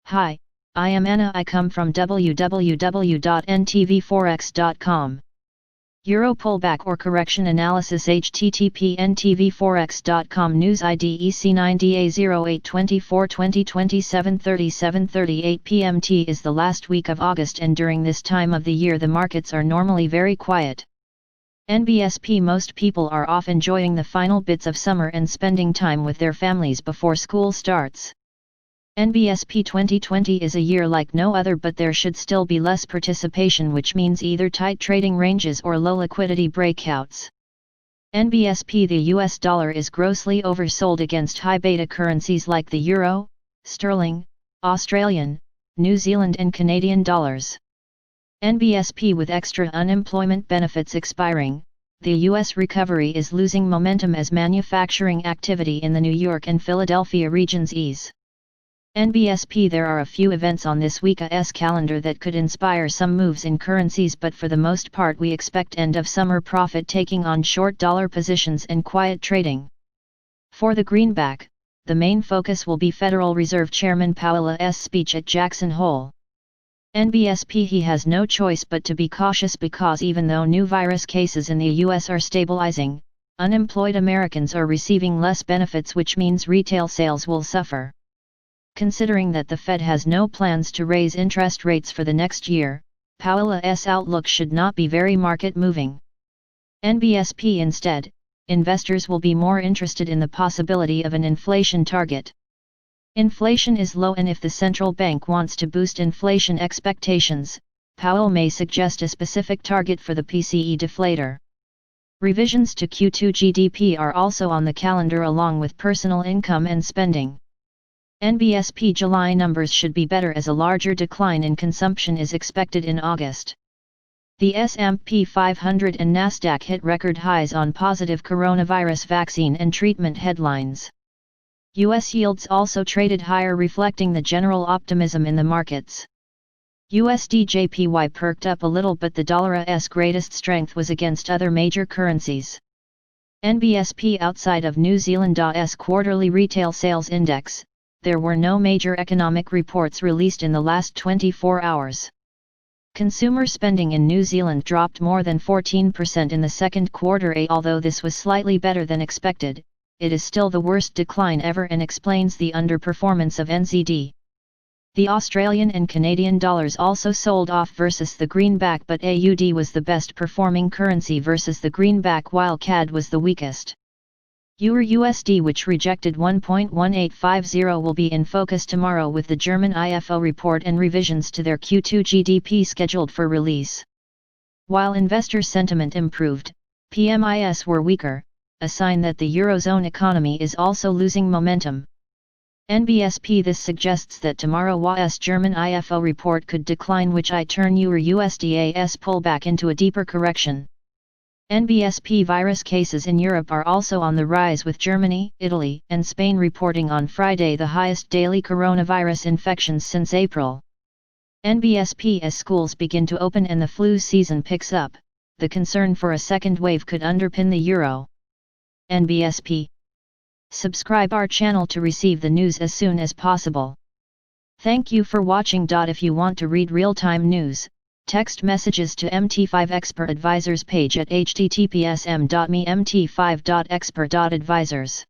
Hi, I am Anna. I come from www.ntvforex.com. Euro pullback or correction analysis http ntvforex.com news ID EC9DA08242027 37:38 PMT is the last week of August, and during this time of the year the markets are normally very quiet. NBSP Most people are off enjoying the final bits of summer and spending time with their families before school starts. NBSP 2020 is a year like no other, but there should still be less participation, which means either tight trading ranges or low liquidity breakouts. NBSP The US dollar is grossly oversold against high beta currencies like the euro, sterling, Australian, New Zealand and Canadian dollars. NBSP With extra unemployment benefits expiring, the US recovery is losing momentum as manufacturing activity in the New York and Philadelphia regions ease. NBSP There are a few events on this week's calendar that could inspire some moves in currencies, but for the most part we expect end of summer profit taking on short dollar positions and quiet trading. For the greenback, the main focus will be Federal Reserve Chairman Powell's speech at Jackson Hole. NBSP He has no choice but to be cautious because even though new virus cases in the US are stabilizing, unemployed Americans are receiving less benefits, which means retail sales will suffer. Considering that the Fed has no plans to raise interest rates for the next year, Powell's outlook should not be very market-moving. NBSP Instead, investors will be more interested in the possibility of an inflation target. Inflation is low, and if the central bank wants to boost inflation expectations, Powell may suggest a specific target for the PCE deflator. Revisions to Q2 GDP are also on the calendar along with personal income and spending. NBSP July numbers should be better as a larger decline in consumption is expected in August. The S&P 500 and Nasdaq hit record highs on positive coronavirus vaccine and treatment headlines. U.S. yields also traded higher, reflecting the general optimism in the markets. USD/JPY perked up a little, but the dollar's greatest strength was against other major currencies. NBSP Outside of New Zealand's quarterly retail sales index, there were no major economic reports released in the last 24 hours. Consumer spending in New Zealand dropped more than 14% in the second quarter. Although this was slightly better than expected, it is still the worst decline ever and explains the underperformance of NZD. The Australian and Canadian dollars also sold off versus the greenback, but AUD was the best performing currency versus the greenback, while CAD was the weakest. EUR/USD, which rejected 1.1850, will be in focus tomorrow with the German IFO report and revisions to their Q2 GDP scheduled for release. While investor sentiment improved, PMIs were weaker, a sign that the Eurozone economy is also losing momentum. NBSP This suggests that tomorrow's German IFO report could decline, which I turn EUR/USD's pullback into a deeper correction. NBSP Virus cases in Europe are also on the rise, with Germany, Italy, and Spain reporting on Friday the highest daily coronavirus infections since April. NBSP As schools begin to open and the flu season picks up, the concern for a second wave could underpin the euro. NBSP. Subscribe our channel to receive the news as soon as possible. Thank you for watching. If you want to read real-time news, text messages to MT5 Expert Advisors page at https://m.me/mt5.expert.advisors.